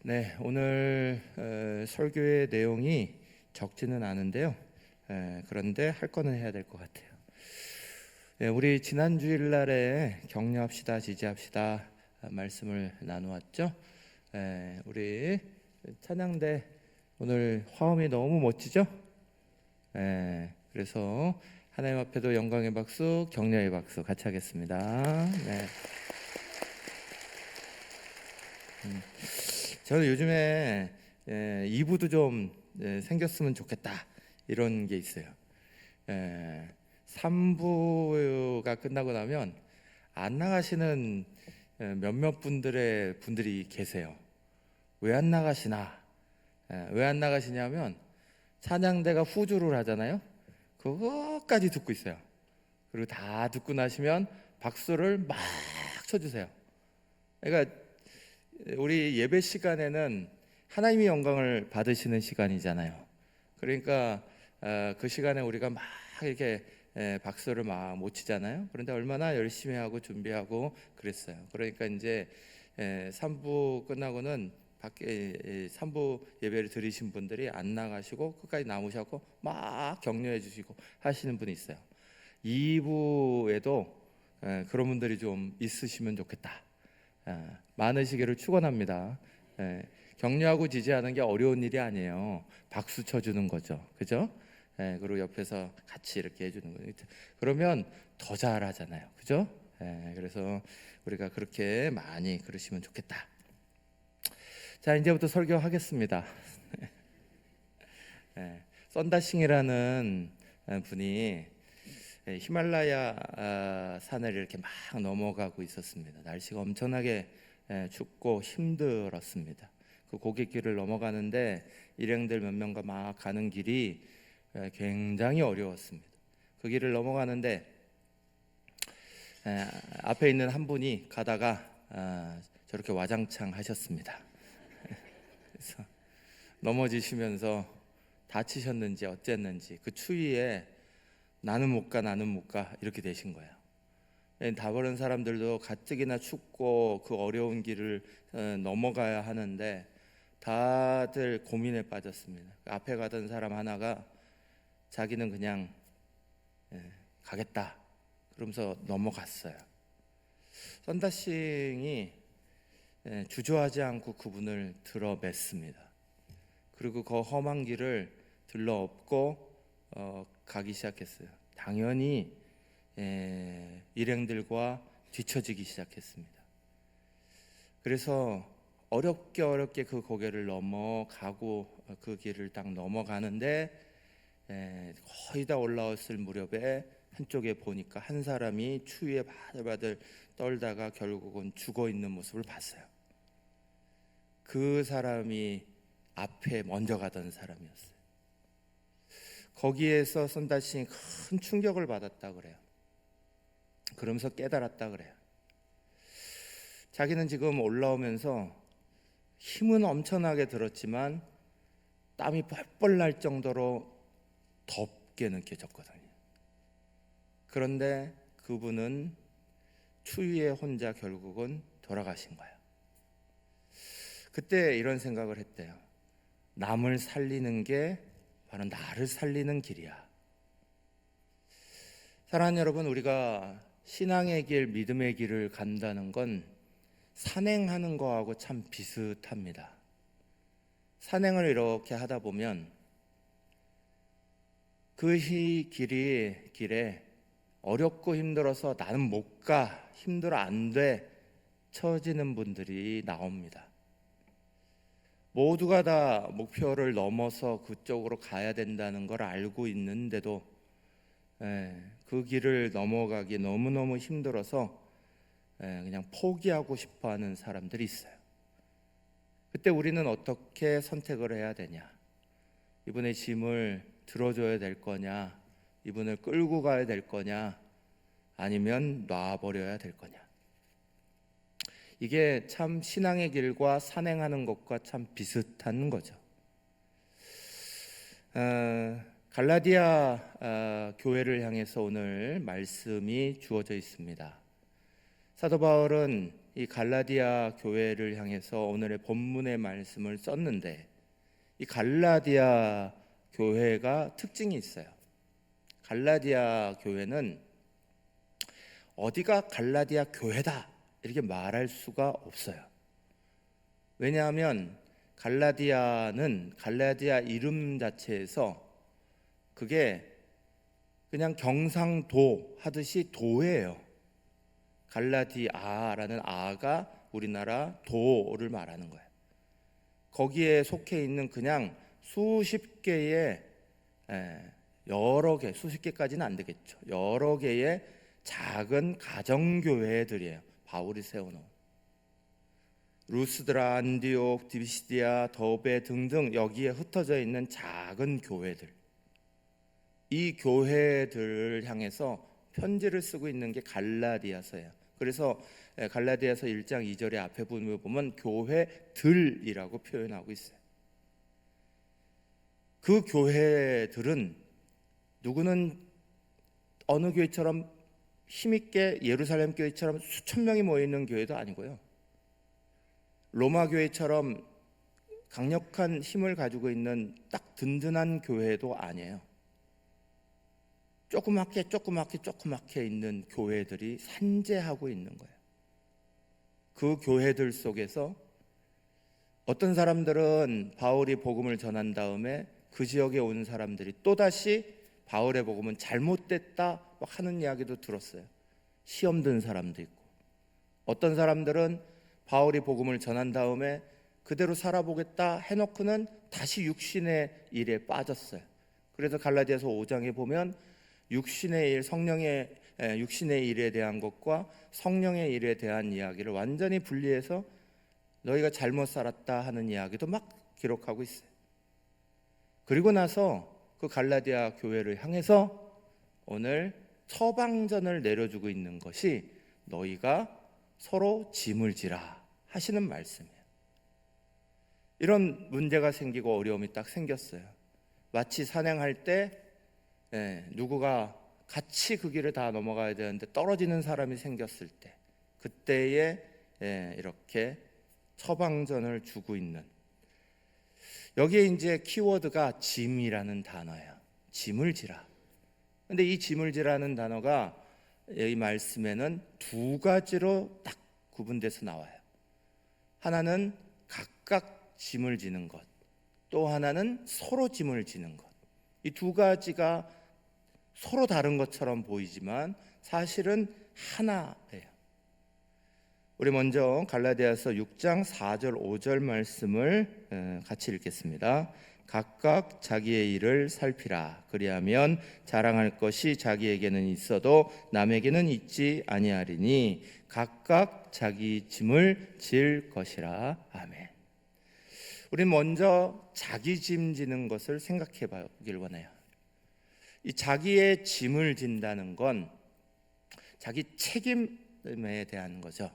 네, 오늘 설교의 내용이 적지는 않은데요. 그런데 할 거는 해야 될 것 같아요. 우리 지난 주일날에 격려합시다, 지지합시다 말씀을 나누었죠. 우리 찬양대 오늘 화음이 너무 멋지죠. 그래서 하나님 앞에도 영광의 박수, 격려의 박수 같이 하겠습니다. 네. 저는 요즘에 2부도 좀 생겼으면 좋겠다 이런 게 있어요. 3부가 끝나고 나면 안 나가시는 몇몇 분들이 계세요. 왜 안 나가시나? 왜 안 나가시냐면 찬양대가 후주를 하잖아요. 그거까지 듣고 있어요. 그리고 다 듣고 나시면 박수를 막 쳐주세요. 그러니까 우리 예배 시간에는 하나님이 영광을 받으시는 시간이잖아요. 그러니까 그 시간에 우리가 막 이렇게 박수를 막 못 치잖아요. 그런데 얼마나 열심히 하고 준비하고 그랬어요. 그러니까 이제 3부 끝나고는 밖에 3부 예배를 드리신 분들이 안 나가시고 끝까지 남으셨고 막 격려해 주시고 하시는 분이 있어요. 2부에도 그런 분들이 좀 있으시면 좋겠다. 많으시기를 축원합니다. 격려하고 지지하는 게 어려운 일이 아니에요. 박수 쳐주는 거죠, 그죠? 그리고 옆에서 같이 이렇게 해주는 거예요. 그러면 더 잘하잖아요, 그죠? 그래서 우리가 그렇게 많이 그러시면 좋겠다. 자, 이제부터 설교하겠습니다. 썬다싱이라는 분이 히말라야 산을 이렇게 막 넘어가고 있었습니다. 날씨가 엄청나게 춥고 힘들었습니다. 그 고갯길을 넘어가는데 일행들 몇 명과 막 가는 길이 굉장히 어려웠습니다. 그 길을 넘어가는데 앞에 있는 한 분이 가다가 저렇게 와장창 하셨습니다. 그래서 넘어지시면서 다치셨는지 어쨌는지 그 추위에 나는 못 가 이렇게 되신 거예요. 다 그런 사람들도 가뜩이나 춥고 그 어려운 길을 넘어가야 하는데 다들 고민에 빠졌습니다. 앞에 가던 사람 하나가 자기는 그냥 가겠다 그러면서 넘어갔어요. 썬다싱이 주저하지 않고 그분을 들어맸습니다. 그리고 그 험한 길을 들러엎고 가기 시작했어요. 당연히 일행들과 뒤처지기 시작했습니다. 그래서 어렵게 그 고개를 넘어가고 그 길을 딱 넘어가는데 거의 다 올라왔을 무렵에 한쪽에 보니까 한 사람이 추위에 바들바들 떨다가 결국은 죽어 있는 모습을 봤어요. 그 사람이 앞에 먼저 가던 사람이었어요. 거기에서 썬다싱이 큰 충격을 받았다 그래요. 그러면서 깨달았다 그래요. 자기는 지금 올라오면서 힘은 엄청나게 들었지만 땀이 뻘뻘 날 정도로 덥게 느껴졌거든요. 그런데 그분은 추위에 혼자 결국은 돌아가신 거예요. 그때 이런 생각을 했대요. 남을 살리는 게 바로 나를 살리는 길이야. 사랑하는 여러분, 우리가 신앙의 길, 믿음의 길을 간다는 건 산행하는 거하고 참 비슷합니다. 산행을 이렇게 하다 보면 그 길에 어렵고 힘들어서 나는 못 가, 힘들어 안 돼 처지는 분들이 나옵니다. 모두가 다 목표를 넘어서 그쪽으로 가야 된다는 걸 알고 있는데도 그 길을 넘어가기 너무너무 힘들어서 그냥 포기하고 싶어하는 사람들이 있어요. 그때 우리는 어떻게 선택을 해야 되냐? 이분의 짐을 들어줘야 될 거냐? 이분을 끌고 가야 될 거냐? 아니면 놔버려야 될 거냐? 이게 참 신앙의 길과 산행하는 것과 참 비슷한 거죠. 갈라디아 교회를 향해서 오늘 말씀이 주어져 있습니다. 사도 바울은 이 갈라디아 교회를 향해서 오늘의 본문의 말씀을 썼는데, 이 갈라디아 교회가 특징이 있어요. 갈라디아 교회는 어디가 갈라디아 교회다 이렇게 말할 수가 없어요. 왜냐하면 갈라디아는 갈라디아 이름 자체에서 그게 그냥 경상도 하듯이 도예요. 갈라디아라는 아가 우리나라 도를 말하는 거예요. 거기에 속해 있는 그냥 수십 개의 여러 개, 수십 개까지는 안 되겠죠. 여러 개의 작은 가정교회들이에요. 바울이 세워놓은 루스드라, 안디옥, 디비시디아, 더베 등등 여기에 흩어져 있는 작은 교회들, 이 교회들을 향해서 편지를 쓰고 있는 게 갈라디아서예요. 그래서 갈라디아서 1장 2절의 앞에 부분을 보면 교회들이라고 표현하고 있어요. 그 교회들은 누구는 어느 교회처럼 힘있게 예루살렘 교회처럼 수천 명이 모여있는 교회도 아니고요, 로마 교회처럼 강력한 힘을 가지고 있는 딱 든든한 교회도 아니에요. 조그맣게 있는 교회들이 산재하고 있는 거예요. 그 교회들 속에서 어떤 사람들은 바울이 복음을 전한 다음에 그 지역에 온 사람들이 또다시 바울의 복음은 잘못됐다 하는 이야기도 들었어요. 시험 든 사람도 있고, 어떤 사람들은 바울이 복음을 전한 다음에 그대로 살아보겠다 해놓고는 다시 육신의 일에 빠졌어요. 그래서 갈라디아서 5장에 보면 육신의 일, 육신의 일에 대한 것과 성령의 일에 대한 이야기를 완전히 분리해서 너희가 잘못 살았다 하는 이야기도 막 기록하고 있어요. 그리고 나서 그 갈라디아 교회를 향해서 오늘 처방전을 내려주고 있는 것이 너희가 서로 짐을 지라 하시는 말씀이에요. 이런 문제가 생기고 어려움이 딱 생겼어요. 마치 산행할 때 누구가 같이 그 길을 다 넘어가야 되는데 떨어지는 사람이 생겼을 때, 그때에 이렇게 처방전을 주고 있는, 여기에 이제 키워드가 짐이라는 단어예요. 짐을 지라. 근데 이 짐을 지라는 단어가 이 말씀에는 두 가지로 딱 구분돼서 나와요. 하나는 각각 짐을 지는 것, 또 하나는 서로 짐을 지는 것. 이 두 가지가 서로 다른 것처럼 보이지만 사실은 하나예요. 우리 먼저 갈라디아서 6장 4절 5절 말씀을 같이 읽겠습니다. 각각 자기의 일을 살피라. 그리하면 자랑할 것이 자기에게는 있어도 남에게는 있지 아니하리니 각각 자기 짐을 질 것이라. 아멘. 우리 먼저 자기 짐 지는 것을 생각해 보길 원해요. 이 자기의 짐을 진다는 건 자기 책임에 대한 거죠.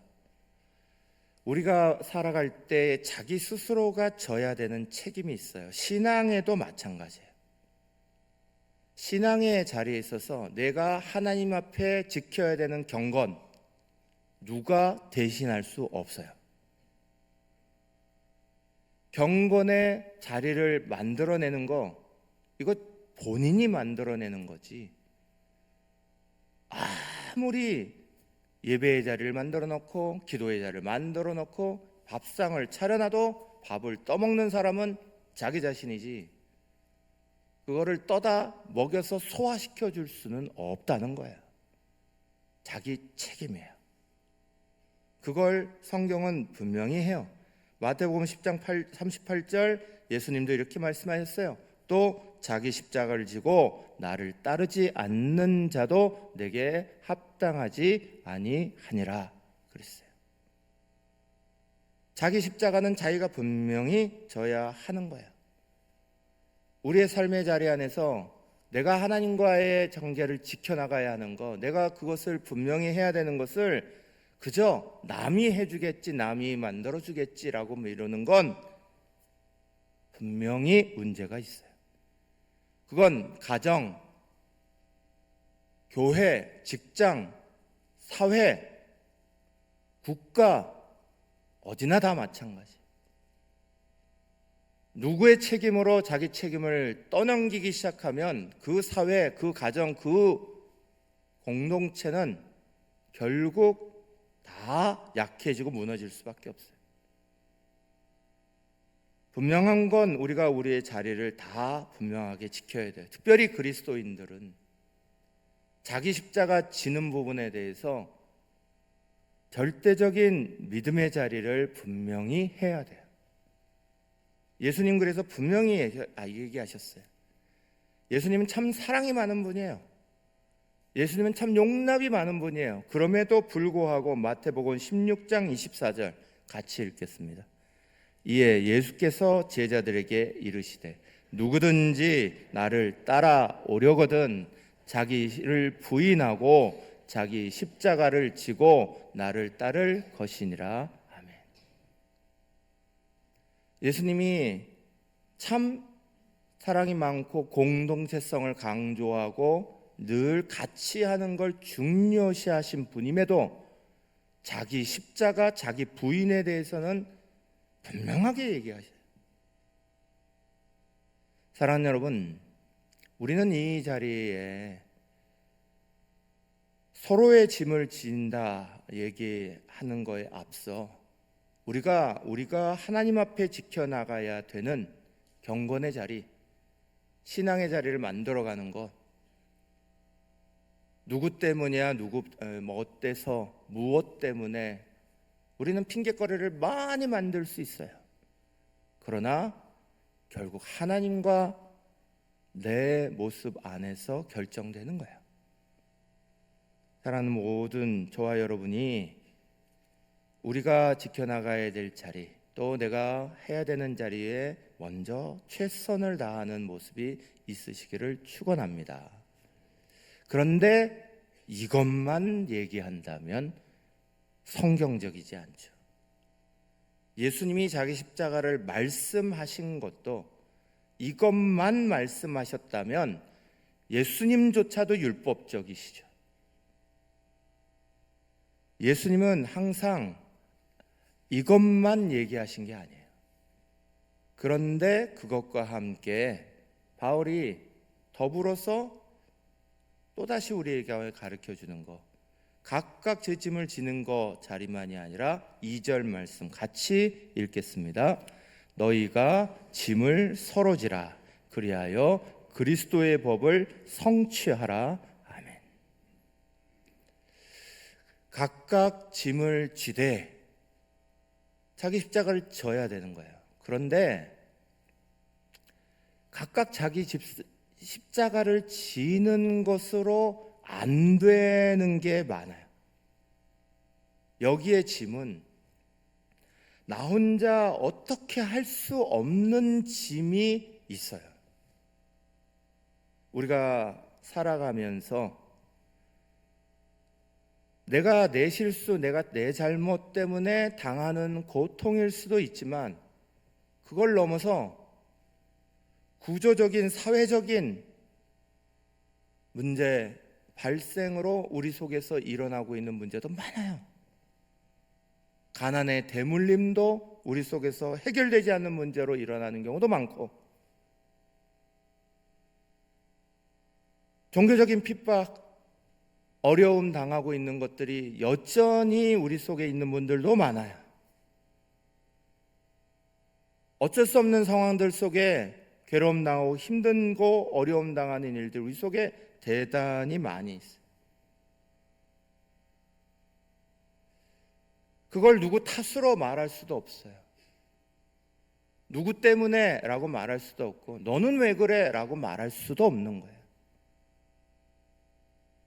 우리가 살아갈 때 자기 스스로가 져야 되는 책임이 있어요. 신앙에도 마찬가지예요. 신앙의 자리에 있어서 내가 하나님 앞에 지켜야 되는 경건, 누가 대신할 수 없어요. 경건의 자리를 만들어내는 거, 이거 본인이 만들어내는 거지. 아무리 예배의 자리를 만들어 놓고 기도의 자리를 만들어 놓고 밥상을 차려놔도 밥을 떠먹는 사람은 자기 자신이지, 그거를 떠다 먹여서 소화시켜 줄 수는 없다는 거예요. 자기 책임이에요. 그걸 성경은 분명히 해요. 마태복음 10장 38절 예수님도 이렇게 말씀하셨어요. 또 자기 십자가를 지고 나를 따르지 않는 자도 내게 합당하지 아니하니라 그랬어요. 자기 십자가는 자기가 분명히 져야 하는 거예요. 우리의 삶의 자리 안에서 내가 하나님과의 관계를 지켜나가야 하는 거, 내가 그것을 분명히 해야 되는 것을 그저 남이 해주겠지, 남이 만들어주겠지라고 이러는 건 분명히 문제가 있어요. 그건 가정, 교회, 직장, 사회, 국가 어디나 다 마찬가지. 누구의 책임으로 자기 책임을 떠넘기기 시작하면 그 사회, 그 가정, 그 공동체는 결국 다 약해지고 무너질 수밖에 없어요. 분명한 건 우리가 우리의 자리를 다 분명하게 지켜야 돼요. 특별히 그리스도인들은 자기 십자가 지는 부분에 대해서 절대적인 믿음의 자리를 분명히 해야 돼요. 예수님 그래서 분명히 얘기하셨어요. 예수님은 참 사랑이 많은 분이에요. 예수님은 참 용납이 많은 분이에요. 그럼에도 불구하고 마태복음 16장 24절 같이 읽겠습니다. 이에 예수께서 제자들에게 이르시되 누구든지 나를 따라오려거든 자기를 부인하고 자기 십자가를 지고 나를 따를 것이니라. 아멘. 예수님이 참 사랑이 많고 공동체성을 강조하고 늘 같이 하는 걸 중요시하신 분임에도 자기 십자가, 자기 부인에 대해서는 분명하게 얘기하셔요. 사랑하는 여러분, 우리는 이 자리에 서로의 짐을 진다 얘기하는 거에 앞서 우리가 하나님 앞에 지켜나가야 되는 경건의 자리, 신앙의 자리를 만들어가는 것, 누구 때문이야, 뭐 어때서, 무엇 때문에 우리는 핑계거리를 많이 만들 수 있어요. 그러나 결국 하나님과 내 모습 안에서 결정되는 거예요. 사랑하는 모든 저와 여러분이 우리가 지켜나가야 될 자리, 또 내가 해야 되는 자리에 먼저 최선을 다하는 모습이 있으시기를 축원합니다. 그런데 이것만 얘기한다면 성경적이지 않죠. 예수님이 자기 십자가를 말씀하신 것도 이것만 말씀하셨다면 예수님조차도 율법적이시죠. 예수님은 항상 이것만 얘기하신 게 아니에요. 그런데 그것과 함께 바울이 더불어서 또다시 우리에게 가르쳐 주는 거, 각각 제 짐을 지는 거 자리만이 아니라 2절 말씀 같이 읽겠습니다. 너희가 짐을 서로 지라 그리하여 그리스도의 법을 성취하라. 아멘. 각각 짐을 지되 자기 십자가를 져야 되는 거예요. 그런데 각각 자기 십자가를 지는 것으로 안 되는 게 많아요. 여기에 짐은 나 혼자 어떻게 할 수 없는 짐이 있어요. 우리가 살아가면서 내가 내 실수, 내가 내 잘못 때문에 당하는 고통일 수도 있지만 그걸 넘어서 구조적인 사회적인 문제 발생으로 우리 속에서 일어나고 있는 문제도 많아요. 가난의 대물림도 우리 속에서 해결되지 않는 문제로 일어나는 경우도 많고, 종교적인 핍박, 어려움 당하고 있는 것들이 여전히 우리 속에 있는 분들도 많아요. 어쩔 수 없는 상황들 속에 괴로움 당하고 힘든고 어려움 당하는 일들 우리 속에 대단히 많이 있어요. 그걸 누구 탓으로 말할 수도 없어요. 누구 때문에 라고 말할 수도 없고 너는 왜 그래 라고 말할 수도 없는 거예요.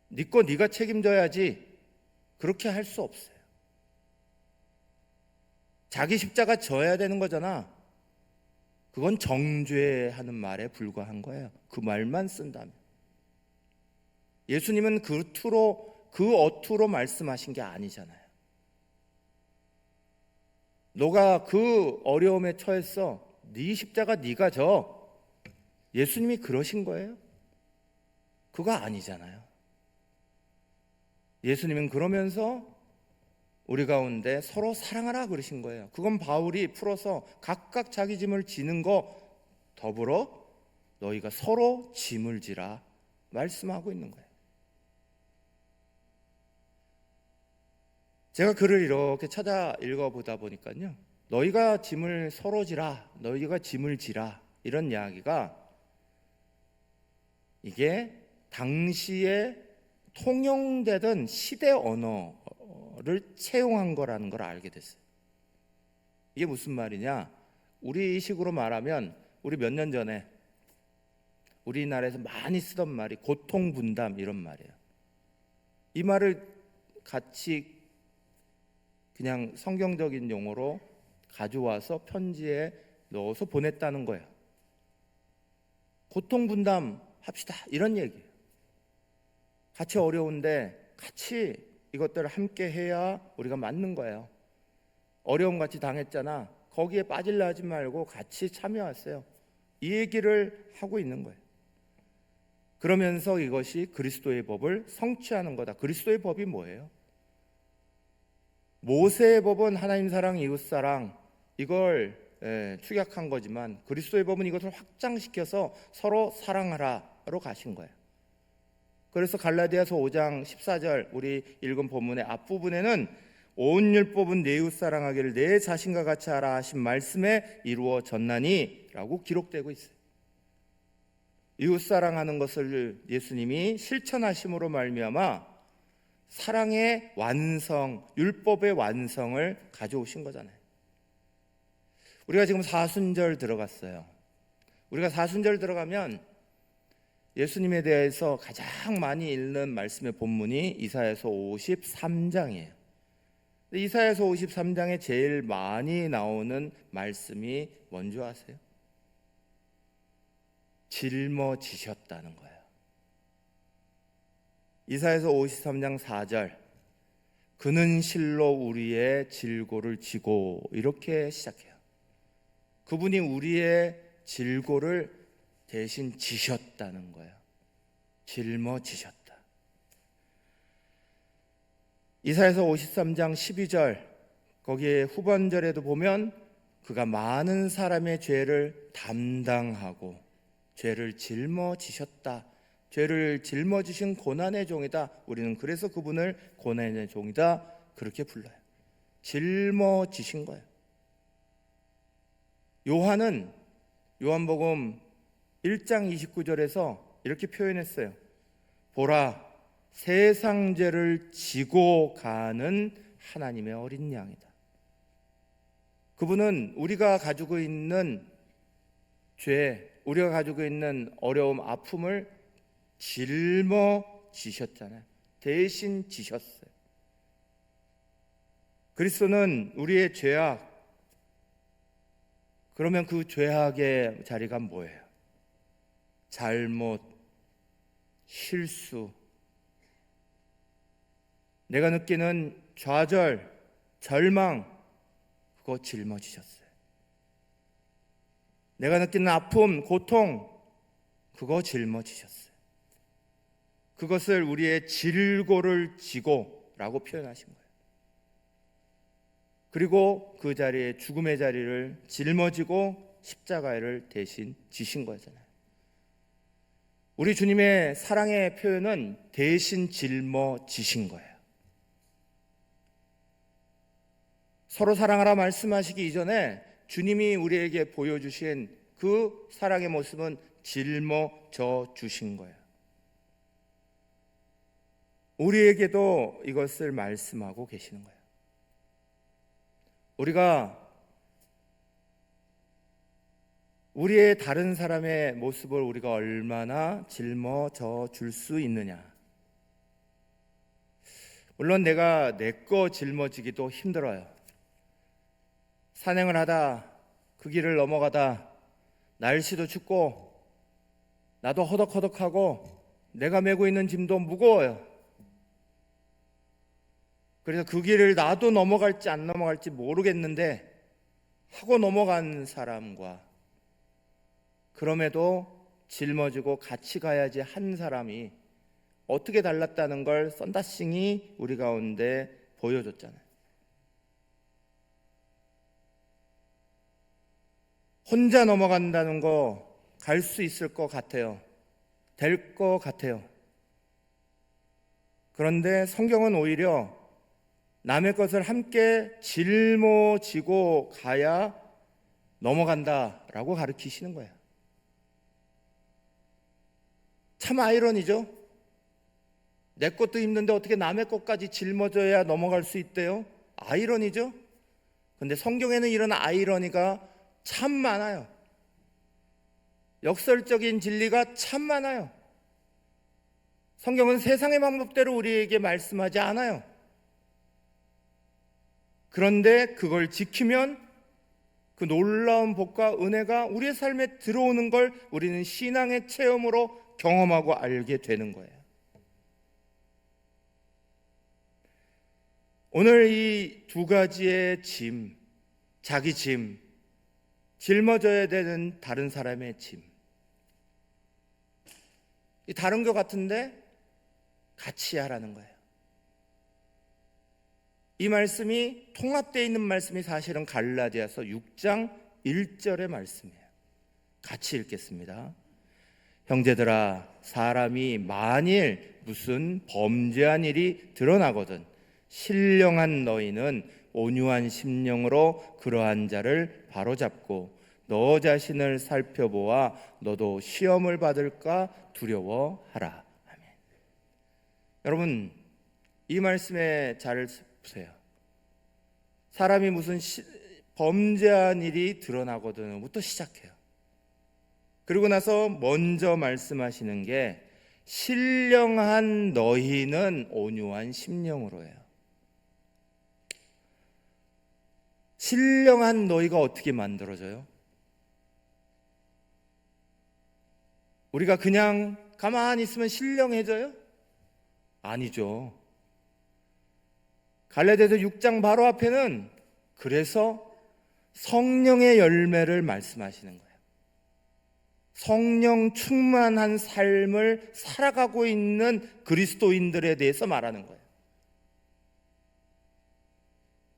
네 거 네가 책임져야지 그렇게 할 수 없어요. 자기 십자가 져야 되는 거잖아. 그건 정죄하는 말에 불과한 거예요. 그 말만 쓴다면. 예수님은 그 어투로 말씀하신 게 아니잖아요. 너가 그 어려움에 처했어. 네 십자가 네가 져. 예수님이 그러신 거예요? 그거 아니잖아요. 예수님은 그러면서 우리 가운데 서로 사랑하라 그러신 거예요. 그건 바울이 풀어서 각각 자기 짐을 지는 거 더불어 너희가 서로 짐을 지라 말씀하고 있는 거예요. 제가 글을 이렇게 찾아 읽어보다 보니까요, 너희가 짐을 서로 지라, 너희가 짐을 지라, 이런 이야기가 이게 당시에 통용되던 시대 언어를 채용한 거라는 걸 알게 됐어요. 이게 무슨 말이냐? 우리 식으로 말하면 우리 몇 년 전에 우리나라에서 많이 쓰던 말이 고통분담 이런 말이에요. 이 말을 같이 그냥 성경적인 용어로 가져와서 편지에 넣어서 보냈다는 거예요. 고통분담 합시다 이런 얘기예요. 같이 어려운데 같이 이것들을 함께 해야 우리가 맞는 거예요. 어려움 같이 당했잖아. 거기에 빠질라 하지 말고 같이 참여하세요. 이 얘기를 하고 있는 거예요. 그러면서 이것이 그리스도의 법을 성취하는 거다. 그리스도의 법이 뭐예요? 모세의 법은 하나님 사랑, 이웃 사랑 이걸 축약한 거지만 그리스도의 법은 이것을 확장시켜서 서로 사랑하라로 가신 거예요. 그래서 갈라디아서 5장 14절 우리 읽은 본문의 앞부분에는 온 율법은 내 이웃 사랑하기를 내 자신과 같이 하라 하신 말씀에 이루어졌나니 라고 기록되고 있어요. 이웃 사랑하는 것을 예수님이 실천하심으로 말미암아 사랑의 완성, 율법의 완성을 가져오신 거잖아요. 우리가 지금 사순절 들어갔어요. 우리가 사순절 들어가면 예수님에 대해서 가장 많이 읽는 말씀의 본문이 이사야서 53장이에요. 이사야서 53장에 제일 많이 나오는 말씀이 뭔지 아세요? 짊어지셨다는 거예요. 이사야서 53장 4절 그는 실로 우리의 질고를 지고 이렇게 시작해요. 그분이 우리의 질고를 대신 지셨다는 거예요. 짊어지셨다. 이사야서 53장 12절 거기에 후반절에도 보면 그가 많은 사람의 죄를 담당하고 죄를 짊어지셨다. 죄를 짊어지신 고난의 종이다. 우리는 그래서 그분을 고난의 종이다 그렇게 불러요. 짊어지신 거예요. 요한은 요한복음 1장 29절에서 이렇게 표현했어요. 보라, 세상 죄를 지고 가는 하나님의 어린 양이다. 그분은 우리가 가지고 있는 죄, 우리가 가지고 있는 어려움, 아픔을 짊어지셨잖아요. 대신 지셨어요. 그리스도는 우리의 죄악, 그러면 그 죄악의 자리가 뭐예요? 잘못, 실수, 내가 느끼는 좌절, 절망, 그거 짊어지셨어요. 내가 느끼는 아픔, 고통, 그거 짊어지셨어요. 그것을 우리의 질고를 지고 라고 표현하신 거예요. 그리고 그 자리에 죽음의 자리를 짊어지고 십자가를 대신 지신 거잖아요. 우리 주님의 사랑의 표현은 대신 짊어지신 거예요. 서로 사랑하라 말씀하시기 이전에 주님이 우리에게 보여주신 그 사랑의 모습은 짊어져 주신 거예요. 우리에게도 이것을 말씀하고 계시는 거예요. 우리가 우리의 다른 사람의 모습을 우리가 얼마나 짊어져 줄 수 있느냐. 물론 내가 내 거 짊어지기도 힘들어요. 산행을 하다 그 길을 넘어가다 날씨도 춥고 나도 허덕허덕하고 내가 메고 있는 짐도 무거워요. 그래서 그 길을 나도 넘어갈지 안 넘어갈지 모르겠는데 하고 넘어간 사람과 그럼에도 짊어지고 같이 가야지 한 사람이 어떻게 달랐다는 걸 썬다싱이 우리 가운데 보여줬잖아요. 혼자 넘어간다는 거 갈 수 있을 것 같아요. 될 것 같아요. 그런데 성경은 오히려 남의 것을 함께 짊어지고 가야 넘어간다라고 가르치시는 거예요. 참 아이러니죠. 내 것도 힘든데 어떻게 남의 것까지 짊어져야 넘어갈 수 있대요? 아이러니죠. 근데 성경에는 이런 아이러니가 참 많아요. 역설적인 진리가 참 많아요. 성경은 세상의 방법대로 우리에게 말씀하지 않아요. 그런데 그걸 지키면 그 놀라운 복과 은혜가 우리의 삶에 들어오는 걸 우리는 신앙의 체험으로 경험하고 알게 되는 거예요. 오늘 이 두 가지의 짐, 자기 짐, 짊어져야 되는 다른 사람의 짐, 이 다른 것 같은데 같이 하라는 거예요. 이 말씀이 통합되어 있는 말씀이 사실은 갈라디아서 6장 1절의 말씀이에요. 같이 읽겠습니다. 형제들아, 사람이 만일 무슨 범죄한 일이 드러나거든 신령한 너희는 온유한 심령으로 그러한 자를 바로잡고 너 자신을 살펴보아 너도 시험을 받을까 두려워하라. 아멘. 여러분, 이 말씀에 잘 보세요. 사람이 무슨 범죄한 일이 드러나거든부터 시작해요. 그리고 나서 먼저 말씀하시는 게 신령한 너희는 온유한 심령으로예요. 신령한 너희가 어떻게 만들어져요? 우리가 그냥 가만히 있으면 신령해져요? 아니죠. 갈라디아서 6장 바로 앞에는 그래서 성령의 열매를 말씀하시는 거예요. 성령 충만한 삶을 살아가고 있는 그리스도인들에 대해서 말하는 거예요.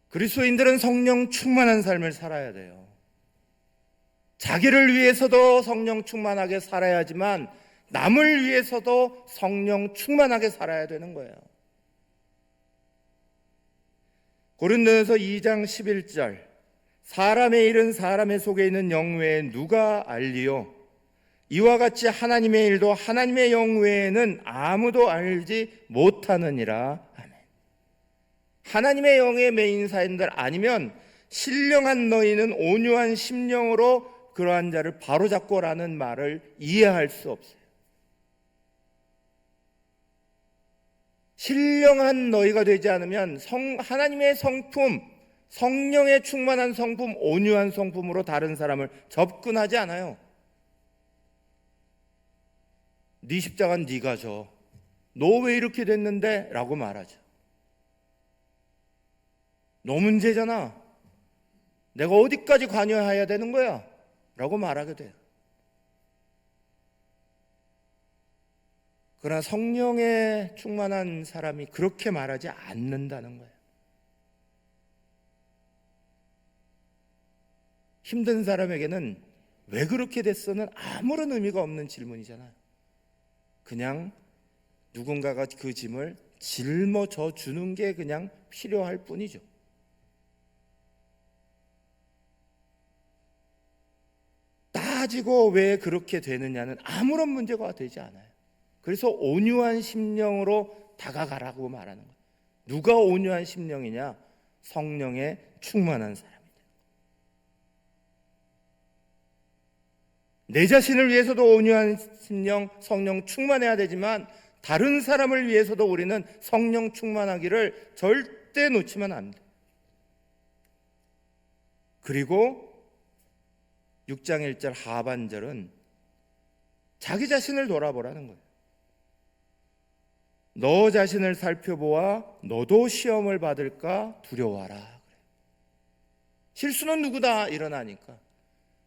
그리스도인들은 성령 충만한 삶을 살아야 돼요. 자기를 위해서도 성령 충만하게 살아야 하지만 남을 위해서도 성령 충만하게 살아야 되는 거예요. 고린도전서 2장 11절 사람의 일은 사람의 속에 있는 영 외에 누가 알리요? 이와 같이 하나님의 일도 하나님의 영 외에는 아무도 알지 못하느니라. 아멘. 하나님의 영의 메인사인들 아니면 신령한 너희는 온유한 심령으로 그러한 자를 바로잡고라는 말을 이해할 수 없어요. 신령한 너희가 되지 않으면 하나님의 성품, 성령의 충만한 성품, 온유한 성품으로 다른 사람을 접근하지 않아요. 네 십자가는 네가 져. 너 왜 이렇게 됐는데? 라고 말하죠. 너 문제잖아. 내가 어디까지 관여해야 되는 거야? 라고 말하게 돼요. 그러나 성령에 충만한 사람이 그렇게 말하지 않는다는 거예요. 힘든 사람에게는 왜 그렇게 됐어는 아무런 의미가 없는 질문이잖아요. 그냥 누군가가 그 짐을 짊어져 주는 게 그냥 필요할 뿐이죠. 따지고 왜 그렇게 되느냐는 아무런 문제가 되지 않아요. 그래서 온유한 심령으로 다가가라고 말하는 거예요. 누가 온유한 심령이냐? 성령에 충만한 사람이다. 내 자신을 위해서도 온유한 심령, 성령 충만해야 되지만 다른 사람을 위해서도 우리는 성령 충만하기를 절대 놓치면 안 돼. 그리고 6장 1절 하반절은 자기 자신을 돌아보라는 거예요. 너 자신을 살펴보아 너도 시험을 받을까 두려워하라. 실수는 누구나 일어나니까.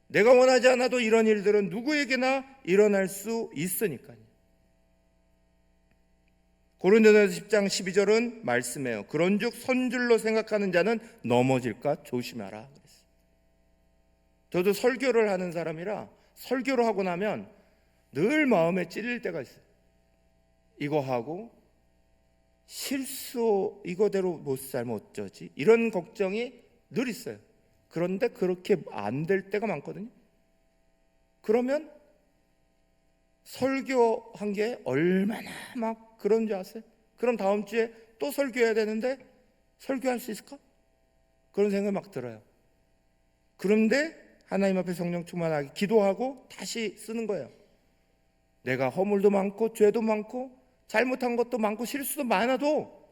내가 원하지 않아도 이런 일들은 누구에게나 일어날 수 있으니까요. 고린도전서 10장 12절은 말씀해요. 그런즉 선줄로 생각하는 자는 넘어질까 조심하라 그랬어요. 11절 12절 말씀해요. 그런즉 선줄로 생각하는 자는 넘어질까 조심하라. 12절 13절 말씀해요. 그런즉 선줄로 생각하는 자는 넘어질까 조심하라 그랬어요. 12절 13절 말씀해요. 그런즉 선줄로 생각하는 자는 넘어질까 조심하라 그랬어요. 12절 14절 저도 설교를 하는 사람이라 설교를 하고 나면 늘 마음에 찔릴 때가 있어요. 이거 하고 실수 이거대로 못 살면 어쩌지? 이런 걱정이 늘 있어요. 그런데 그렇게 안 될 때가 많거든요. 그러면 설교한 게 얼마나 막 그런 줄 아세요? 그럼 다음 주에 또 설교해야 되는데 설교할 수 있을까? 그런 생각이 막 들어요. 그런데 하나님 앞에 성령 충만하게 기도하고 다시 쓰는 거예요. 내가 허물도 많고 죄도 많고 잘못한 것도 많고 실수도 많아도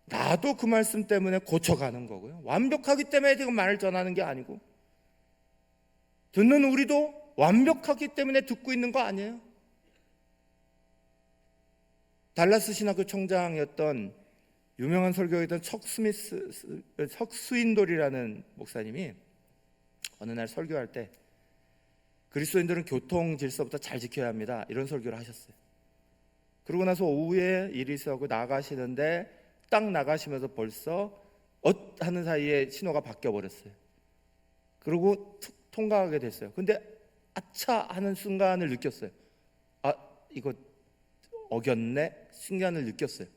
나도 그 말씀 때문에 고쳐가는 거고요. 완벽하기 때문에 지금 말을 전하는 게 아니고 듣는 우리도 완벽하기 때문에 듣고 있는 거 아니에요. 달라스 신학교 총장이었던 유명한 설교이던 척스윈돌이라는 목사님이 어느 날 설교할 때 그리스도인들은 교통 질서부터 잘 지켜야 합니다, 이런 설교를 하셨어요. 그러고 나서 오후에 일이 있어서 나가시는데 딱 나가시면서 벌써 하는 사이에 신호가 바뀌어 버렸어요. 그리고 툭 통과하게 됐어요. 근데 아차 하는 순간을 느꼈어요. 아, 이거 어겼네 순간을 느꼈어요.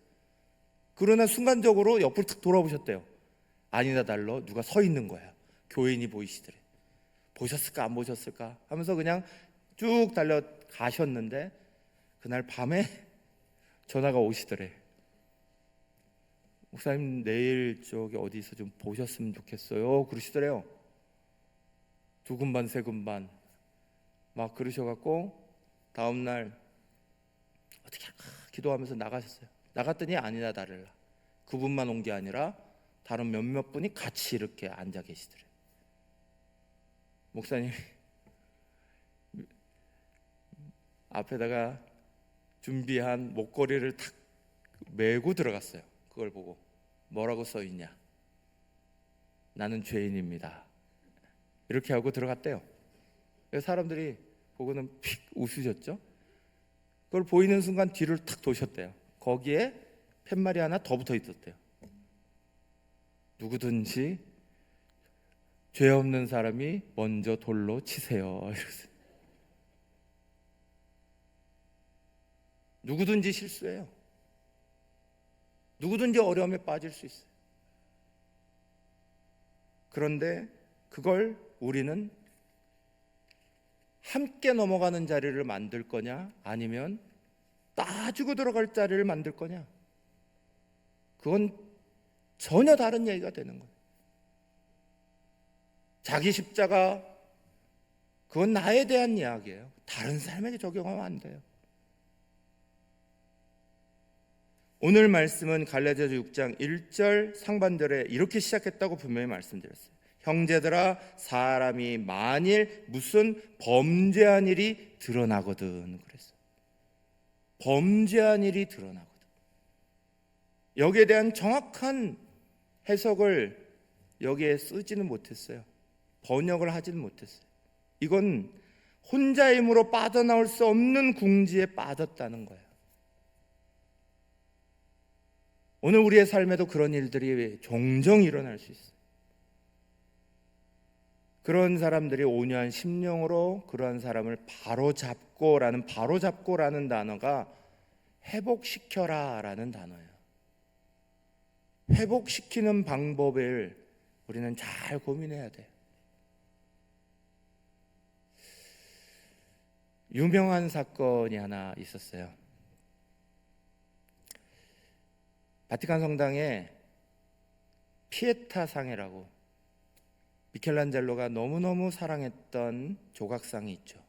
그러나 순간적으로 옆으로 탁 돌아보셨대요. 아니나 달러 누가 서 있는 거야. 교인이 보이시더래. 보셨을까 안 보셨을까 하면서 그냥 쭉 달려가셨는데 그날 밤에 전화가 오시더래. 목사님 내일 저기 어디서 좀 보셨으면 좋겠어요 그러시더래요. 두근반 세근반 막 그러셔갖고 다음날 어떻게 기도하면서 나가셨어요. 나갔더니 아니나 다를라 그분만 온 게 아니라 다른 몇몇 분이 같이 이렇게 앉아 계시더래요. 목사님이 앞에다가 준비한 목걸이를 탁 메고 들어갔어요. 그걸 보고 뭐라고 써있냐, 나는 죄인입니다, 이렇게 하고 들어갔대요. 사람들이 보고는 픽 웃으셨죠. 그걸 보이는 순간 뒤를 탁 도셨대요. 거기에 팻말이 하나 더 붙어 있었대요. 누구든지 죄 없는 사람이 먼저 돌로 치세요, 이랬어요. 누구든지 실수해요. 누구든지 어려움에 빠질 수 있어요. 그런데 그걸 우리는 함께 넘어가는 자리를 만들 거냐 아니면 따지고 들어갈 자리를 만들 거냐, 그건 전혀 다른 얘기가 되는 거예요. 자기 십자가 그건 나에 대한 이야기예요. 다른 사람에게 적용하면 안 돼요. 오늘 말씀은 갈라디아서 6장 1절 상반절에 이렇게 시작했다고 분명히 말씀드렸어요. 형제들아 사람이 만일 무슨 범죄한 일이 드러나거든 그랬어요. 범죄한 일이 드러나거든. 여기에 대한 정확한 해석을 여기에 쓰지는 못했어요. 번역을 하지는 못했어요. 이건 혼자 힘으로 빠져나올 수 없는 궁지에 빠졌다는 거예요. 오늘 우리의 삶에도 그런 일들이 종종 일어날 수 있어요. 그런 사람들이 온유한 심령으로 그러한 사람을 바로잡고라는 단어가 회복시켜라라는 단어예요. 회복시키는 방법을 우리는 잘 고민해야 돼요. 유명한 사건이 하나 있었어요. 바티칸 성당에 피에타 상이라고 미켈란젤로가 너무너무 사랑했던 조각상이 있죠.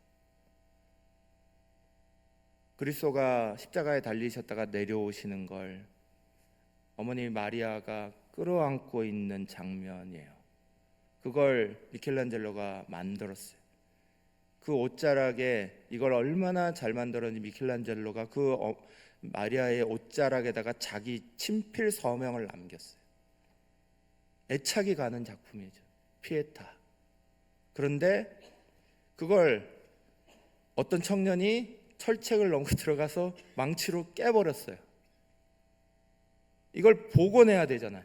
그리스도가 십자가에 달리셨다가 내려오시는 걸 어머니 마리아가 끌어안고 있는 장면이에요. 그걸 미켈란젤로가 만들었어요. 그 옷자락에 이걸 얼마나 잘 만들었는지 미켈란젤로가 마리아의 옷자락에다가 자기 친필 서명을 남겼어요. 애착이 가는 작품이죠. 피에타. 그런데 그걸 어떤 청년이 철책을 넘고 들어가서 망치로 깨버렸어요. 이걸 복원해야 되잖아요.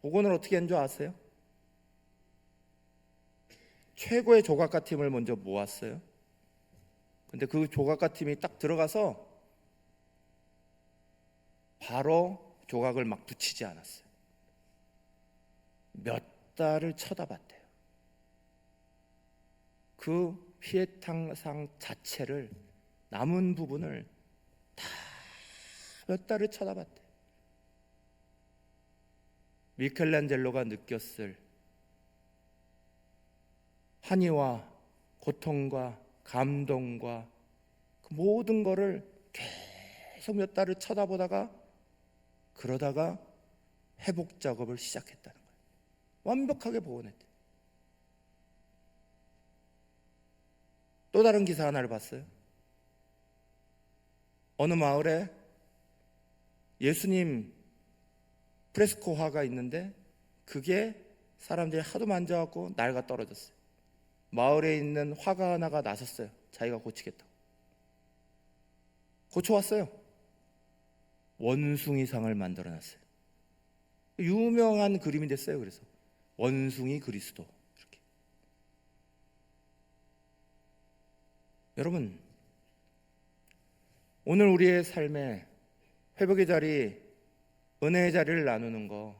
복원을 어떻게 한 줄 아세요? 최고의 조각가 팀을 먼저 모았어요. 근데 그 조각가 팀이 딱 들어가서 바로 조각을 막 붙이지 않았어요. 몇 달을 쳐다봤대요. 그 피에타상 자체를, 남은 부분을 다 몇 달을 쳐다봤대요. 미켈란젤로가 느꼈을 환희와 고통과 감동과 그 모든 거를 계속 몇 달을 쳐다보다가, 그러다가 회복 작업을 시작했다는 거예요. 완벽하게 복원했대요. 또 다른 기사 하나를 봤어요. 어느 마을에 예수님 프레스코 화가 있는데 그게 사람들이 하도 만져갖고 낡아 떨어졌어요. 마을에 있는 화가 하나가 나섰어요. 자기가 고치겠다고. 고쳐왔어요. 원숭이상을 만들어놨어요. 유명한 그림이 됐어요. 그래서 원숭이 그리스도, 이렇게. 여러분, 오늘 우리의 삶에 회복의 자리, 은혜의 자리를 나누는 거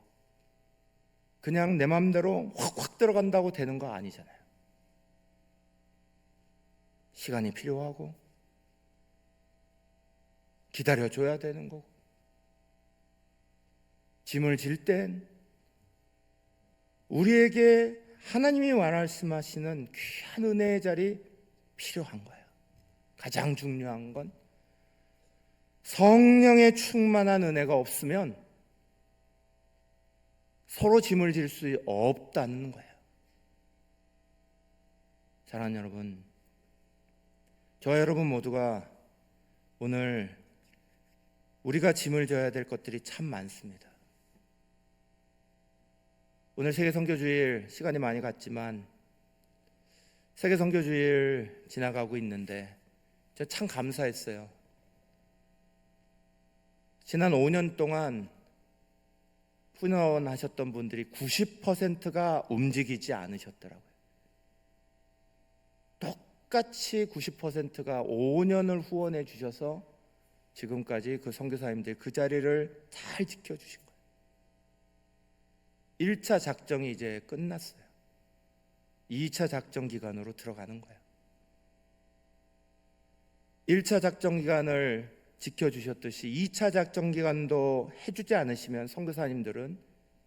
그냥 내 맘대로 확확 들어간다고 되는 거 아니잖아요. 시간이 필요하고 기다려줘야 되는 거고, 짐을 질 땐 우리에게 하나님이 말씀하시는 귀한 은혜의 자리 필요한 거예요. 가장 중요한 건 성령의 충만한 은혜가 없으면 서로 짐을 질 수 없다는 거예요. 사랑하는 여러분, 저와 여러분 모두가 오늘 우리가 짐을 져야 될 것들이 참 많습니다. 오늘 세계선교주일 시간이 많이 갔지만 세계선교주일 지나가고 있는데 제가 참 감사했어요. 지난 5년 동안 훈련하셨던 분들이 90%가 움직이지 않으셨더라고요. 똑같이 90%가 5년을 후원해 주셔서 지금까지 그 선교사님들 그 자리를 잘 지켜주신 거예요. 1차 작정이 이제 끝났어요. 2차 작정 기간으로 들어가는 거예요. 1차 작정 기간을 지켜주셨듯이 2차 작정 기간도 해주지 않으시면 선교사님들은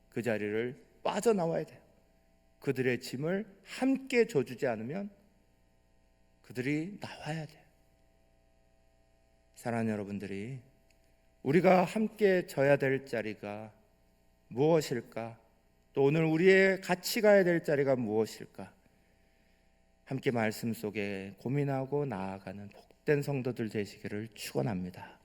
그 자리를 빠져나와야 돼요. 그들의 짐을 함께 져주지 않으면 그들이 나와야 돼요. 사랑하는 여러분들이 우리가 함께 져야 될 자리가 무엇일까? 또 오늘 우리의 같이 가야 될 자리가 무엇일까? 함께 말씀 속에 고민하고 나아가는 복된 성도들 되시기를 축원합니다.